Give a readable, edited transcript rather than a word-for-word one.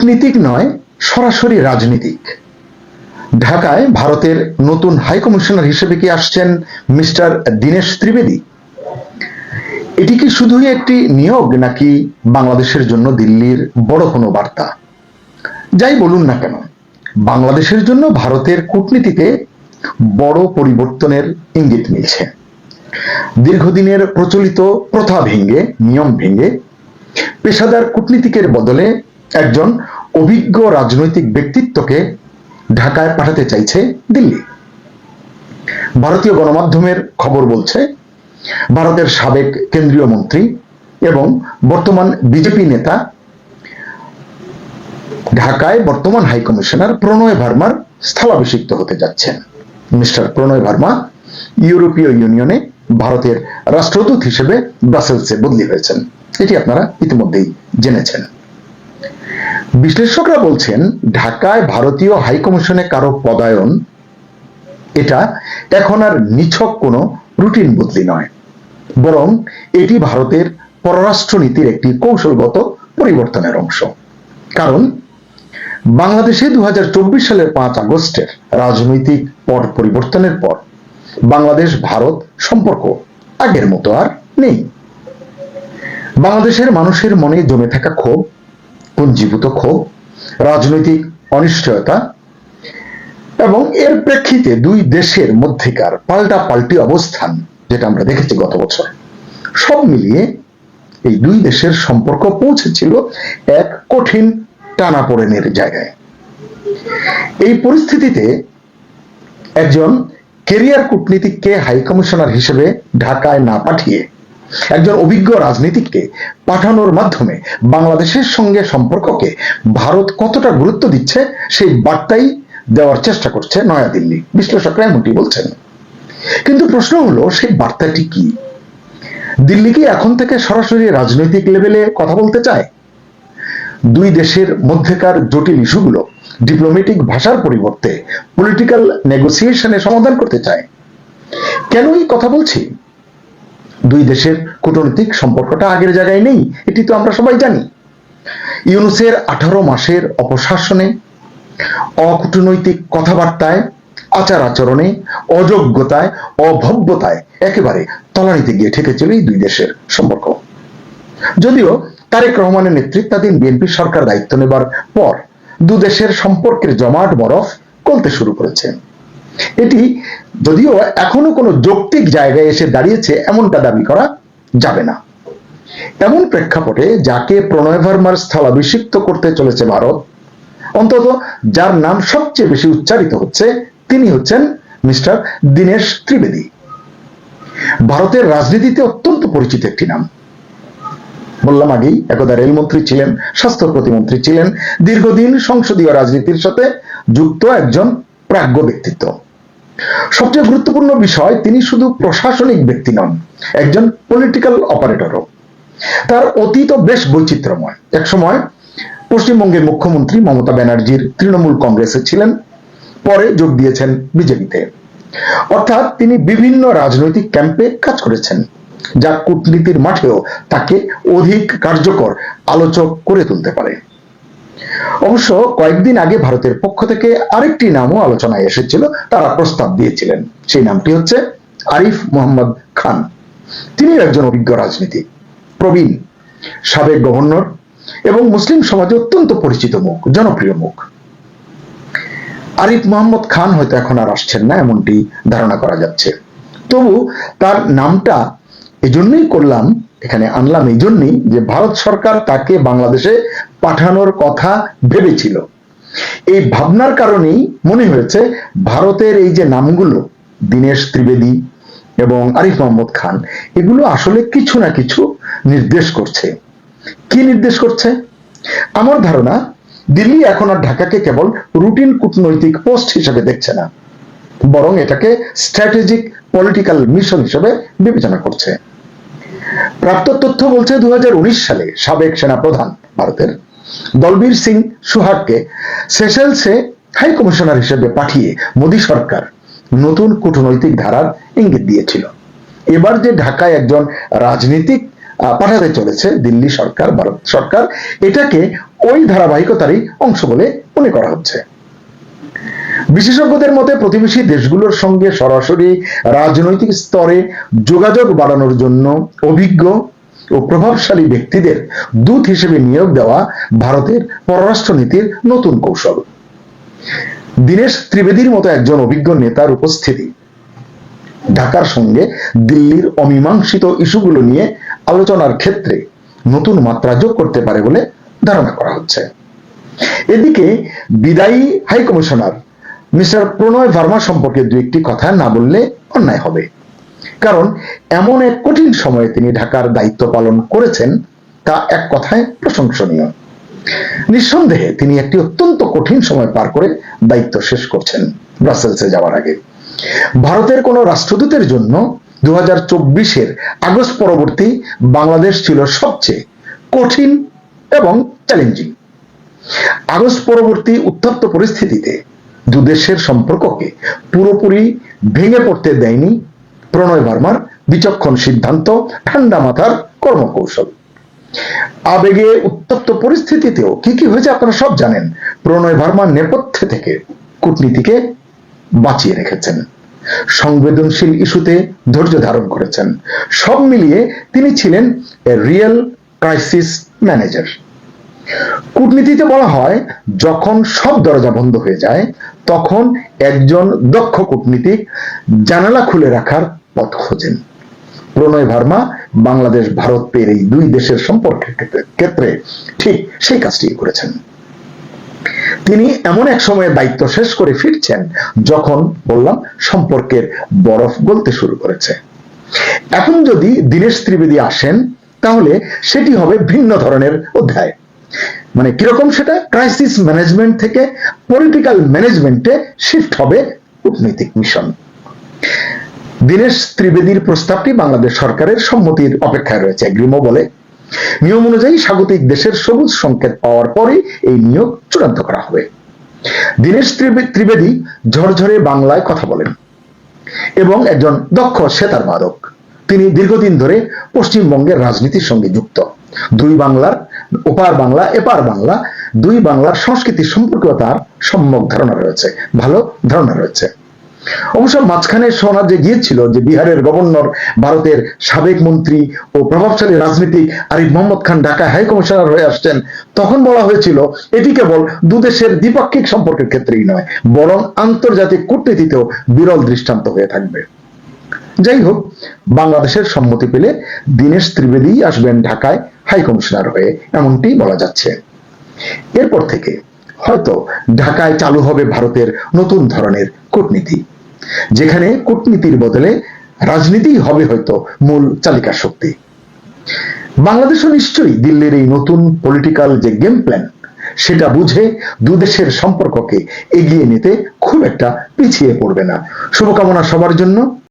কূটনীতিক নয়, সরাসরি রাজনীতিক। ঢাকায় ভারতের নতুন হাইকমিশনার হিসেবে কি আসছেন মিস্টার দীনেশ ত্রিবেদী? এটি কি শুধুই একটি নিয়োগ, নাকি বাংলাদেশের জন্য দিল্লির বড় কোনো বার্তা? যাই বলুন না কেন, বাংলাদেশের জন্য ভারতের কূটনীতিতে বড় পরিবর্তনের ইঙ্গিত মিলছে। দীর্ঘদিনের প্রচলিত প্রথা ভেঙে, নিয়ম ভেঙে পেশাদার কূটনীতিকের বদলে একজন অভিজ্ঞ রাজনৈতিক ব্যক্তিত্বকে ঢাকায় পাঠাতে চাইছে দিল্লি। ভারতীয় গণমাধ্যমের খবর বলছে, ভারতের সাবেক কেন্দ্রীয় মন্ত্রী এবং বর্তমান বিজেপি নেতা ঢাকায় বর্তমান হাইকমিশনার প্রণয় ভার্মার স্থলাভিষিক্ত হতে যাচ্ছেন। মিস্টার প্রণয় ভার্মা ইউরোপীয় ইউনিয়নে ভারতের রাষ্ট্রদূত হিসেবে ব্রাসেলসে বদলি হয়েছেন। এটি আপনারা ইতিমধ্যেই জেনেছেন। বিশ্লেষকরা বলছেন, ঢাকায় ভারতীয় হাইকমিশনে কারো পদায়ন এটা এখন আর নিছক কোনো রুটিন বদলি নয়, বরং এটি ভারতের পররাষ্ট্রনীতির একটি কৌশলগত পরিবর্তনের অংশ। কারণ বাংলাদেশে 2024 সালের 5 আগস্টের রাজনৈতিক পট পরিবর্তনের পর বাংলাদেশ ভারত সম্পর্ক আগের মতো আর নেই। বাংলাদেশের মানুষের মনে জমে থাকা ক্ষোভ, পুঞ্জীভূত ক্ষোভ, রাজনৈতিক অনিশ্চয়তা এবং এর প্রেক্ষিতে দুই দেশের মধ্যেকার পাল্টাপাল্টি অবস্থান, যেটা আমরা দেখেছি গত বছর, সব মিলিয়ে এই দুই দেশের সম্পর্ক পৌঁছেছিল এক কঠিন টানাপোড়েনের জায়গায়। এই পরিস্থিতিতে একজন ক্যারিয়ার কূটনীতিককে হাইকমিশনার হিসেবে ঢাকায় না পাঠিয়ে একজন অভিজ্ঞ রাজনীতিককে পাঠানোর মাধ্যমে বাংলাদেশের সঙ্গে সম্পর্ককে ভারত কতটা গুরুত্ব দিচ্ছে সেই বার্তাই দেওয়ার চেষ্টা করছে নয়াদিল্লি। বিশ্লেষকরা এমনটি বলছেন। কিন্তু প্রশ্ন হলো, সেই বার্তাটি কি? দিল্লি কি এখন থেকে সরাসরি রাজনৈতিক লেভেলে কথা বলতে চায়? দুই দেশের মধ্যেকার জটিল ইস্যুগুলো ডিপ্লোম্যাটিক ভাষার পরিবর্তে পলিটিক্যাল নেগোসিয়েশনে সমাধান করতে চায়? কেনই কথা বলছি? দুই দেশের কূটনৈতিক সম্পর্কটা আগের জায়গায় নেই, এটি তো আমরা সবাই জানি। ইউনূসের 18 মাসের অপশাসনে, অকূটনৈতিক কথাবার্তায়, আচার আচরণে, অযোগ্যতায়, অভব্যতায় একেবারে তলানিতে গিয়ে ঠেকেছিল এই দুই দেশের সম্পর্ক। যদিও তারেক রহমানের নেতৃত্বাধীন বিএনপি সরকার দায়িত্ব নেবার পর দু দেশের সম্পর্কের জমাট বরফ গলতে শুরু করেছে। এটি যদিও এখনো কোনো যৌক্তিক জায়গায় এসে দাঁড়িয়েছে এমনটা দাবি করা যাবে না। এমন প্রেক্ষাপটে যাকে প্রণয় ভার্মার স্থলাভিষিক্ত করতে চলেছে ভারত, অন্তত যার নাম সবচেয়ে বেশি উচ্চারিত হচ্ছে, তিনি হচ্ছেন মিস্টার দীনেশ ত্রিবেদী। ভারতের রাজনীতিতে অত্যন্ত পরিচিত একটি নাম। বললাম আগেই, একদা রেলমন্ত্রী ছিলেন, স্বাস্থ্য প্রতিমন্ত্রী ছিলেন, দীর্ঘদিন সংসদীয় রাজনীতির সাথে যুক্ত একজন প্রাজ্ঞ ব্যক্তিত্ব। সবচেয়ে গুরুত্বপূর্ণ বিষয়, তিনি শুধু প্রশাসনিক ব্যক্তি নন, একজন পলিটিক্যাল অপারেটরও। তার অতীত বেশ বৈচিত্র্যময়। একসময় পশ্চিমবঙ্গের মুখ্যমন্ত্রী মমতা ব্যানার্জির তৃণমূল কংগ্রেসে ছিলেন, পরে যোগ দিয়েছেন বিজেপিতে। অর্থাৎ তিনি বিভিন্ন রাজনৈতিক ক্যাম্পে কাজ করেছেন, যা কূটনীতির মাঠেও তাকে অধিক কার্যকর আলোচক করে তুলতে পারে। অবশ্য কয়েকদিন আগে ভারতের পক্ষ থেকে আরেকটি নামও আলোচনায় এসেছিল, তারা প্রস্তাব দিয়েছিলেন। সেই নামটি হচ্ছে আরিফ মোহাম্মদ খান। তিনি একজন অভিজ্ঞ রাজনীতিক, প্রবীণ, সাবেক গভর্নর এবং মুসলিম সমাজে অত্যন্ত পরিচিত মুখ, জনপ্রিয় মুখ। আরিফ মোহাম্মদ খান হয়তো এখন আর আসছেন না, এমনটি ধারণা করা যাচ্ছে। তবু তার নামটা এজন্যই করলাম, এখানে আনলাম এই জন্যই যে ভারত সরকার তাকে বাংলাদেশে পাঠানোর কথা ভেবেছিল। এই ভাবনার কারণেই মনে হয়েছে ভারতের এই যে নামগুলো, দীনেশ ত্রিবেদী এবং আরিফ মোহাম্মদ খান, এগুলো আসলে কিছু না কিছু নির্দেশ করছে। কি নির্দেশ করছে? আমার ধারণা, দিল্লি এখন আর ঢাকাকে কেবল রুটিন কূটনৈতিক পোস্ট হিসেবে দেখছে না, বরং এটাকে স্ট্র্যাটেজিক পলিটিক্যাল মিশন হিসেবে বিবেচনা করছে। প্রাপ্ত তথ্য বলছে 2019 সালে সাবেক সেনাপ্রধান ভারতের দলবীর সিং সুহাগকে সেশেলসে হাই কমিশনার হিসেবে পাঠিয়ে মোদী সরকার নতুন কূটনৈতিক ধারার ইঙ্গিত দিয়েছিল। এবার যে ঢাকায় একজন রাজনীতিক পাঠাতে চলেছে দিল্লি সরকার, ভারত সরকার, এটাকে ওই ধারাবাহিকতারই অংশ বলে মনে করা হচ্ছে। বিশেষজ্ঞদের মতে প্রতিবেশী দেশগুলোর সঙ্গে সরাসরি রাজনৈতিক স্তরে যোগাযোগ বাড়ানোর জন্য অভিজ্ঞ ও প্রভাবশালী ব্যক্তিদের দূত হিসেবে নিয়োগ দেওয়া ভারতের পররাষ্ট্রনীতির নতুন কৌশল। দীনেশ ত্রিবেদীর মতো একজন অভিজ্ঞ নেতার উপস্থিতি ঢাকার সঙ্গে দিল্লির অমীমাংসিত ইস্যুগুলো নিয়ে আলোচনার ক্ষেত্রে নতুন মাত্রা যোগ করতে পারে বলে ধারণা করা হচ্ছে। এদিকে বিদায়ী হাই কমিশনার মিস্টার প্রণয় ভার্মা সম্পর্কে দু একটি কথা না বললে অন্যায় হবে, কারণ এমন এক কঠিন সময়ে তিনি ঢাকার দায়িত্ব পালন করেছেন, তা এক কথায় প্রশংসনীয়। নিঃসন্দেহে তিনি একটি অত্যন্ত কঠিন সময় পার করে দায়িত্ব শেষ করছেন ব্রাসেলসে যাওয়ার আগে। ভারতের কোন রাষ্ট্রদূতের জন্য 2024-এর আগস্ট পরবর্তী বাংলাদেশ ছিল সবচেয়ে কঠিন এবং চ্যালেঞ্জিং। আগস্ট পরবর্তী উত্তপ্ত পরিস্থিতিতে দুদেশের সম্পর্ককে পুরোপুরি ভেঙে পড়তে দেয়নি প্রণয় ভার্মার বিচক্ষণ সিদ্ধান্ত, ঠান্ডা মাথার কর্মকৌশল। আবেগে উত্তপ্ত পরিস্থিতিতেও কি কি হয়েছে আপনারা সব জানেন। প্রণয় ভার্মার নেপথ্যে থেকে কূটনীতিকে বাঁচিয়ে রেখেছেন, সংবেদনশীল ইস্যুতে ধৈর্য ধারণ করেছেন। সব মিলিয়ে তিনি ছিলেন এ রিয়েল ক্রাইসিস ম্যানেজার। কূটনীতিতে বলা হয়, যখন সব দরজা বন্ধ হয়ে যায় তখন একজন দক্ষ কূটনীতিক জানালা খুলে রাখার পথ খোঁজেন। প্রণয় ভার্মা বাংলাদেশ ভারতের এই দুই দেশের সম্পর্কের ক্ষেত্রে ঠিক সেই কাজটি করেছেন। তিনি এমন এক সময়ে দায়িত্ব শেষ করে ফিরছেন যখন বললাম সম্পর্কের বরফ গলতে শুরু করেছে। এখন যদি দীনেশ ত্রিবেদী আসেন তাহলে সেটি হবে ভিন্ন ধরনের অধ্যায়। মানে কিরকম সেটা, ক্রাইসিস ম্যানেজমেন্ট থেকে পলিটিক্যাল ম্যানেজমেন্টে শিফট হবে কূটনৈতিক মিশন। দীনেশ ত্রিবেদীর প্রস্তাবটি বাংলাদেশ সরকারের সম্মতির অপেক্ষায় রয়েছে। এগ্রিমো বলে নিয়ম অনুযায়ী স্বাগতিক দেশের সবুজ সংকেত পাওয়ার পরে এই নিয়োগ চূড়ান্ত করা হবে। দীনেশ ত্রিবেদী ঝরঝরে বাংলায় কথা বলেন এবং একজন দক্ষ সেতার বাদক। তিনি দীর্ঘদিন ধরে পশ্চিমবঙ্গের রাজনীতির সঙ্গে যুক্ত। দুই বাংলার, ওপার বাংলা এপার বাংলা, দুই বাংলার সংস্কৃতি সম্পর্কেও তার সম্যক ধারণা রয়েছে, ভালো ধারণা রয়েছে। অবশ্য মাঝখানে শোনা যে গিয়েছিল যে বিহারের গভর্নর, ভারতের সাবেক মন্ত্রী ও প্রভাবশালী রাজনীতিক আরিফ মোহাম্মদ খান ঢাকা হাই কমিশনার হয়ে আসছেন, তখন বলা হয়েছিল এটি কেবল দুদেশের দ্বিপাক্ষিক সম্পর্কের ক্ষেত্রেই নয়, বরং আন্তর্জাতিক কূটনীতিতেও বিরল দৃষ্টান্ত হয়ে থাকবে। যাই হোক, বাংলাদেশের সম্মতি পেলে দীনেশ ত্রিবেদী আসবেন ঢাকায় হাই কমিশনার হয়ে, এমনটি বলা যাচ্ছে। এরপর থেকে হয়তো ঢাকায় চালু হবে ভারতের নতুন ধরনের কূটনীতি, যেখানে কূটনীতির বদলে রাজনীতি হবে হয়তো মূল চালিকা শক্তি। বাংলাদেশও নিশ্চয়ই দিল্লির এই নতুন পলিটিক্যাল যে গেম প্ল্যান সেটা বুঝে দুদেশের সম্পর্ককে এগিয়ে নিতে খুব একটা পিছিয়ে পড়বে না। শুভকামনা সবার জন্য।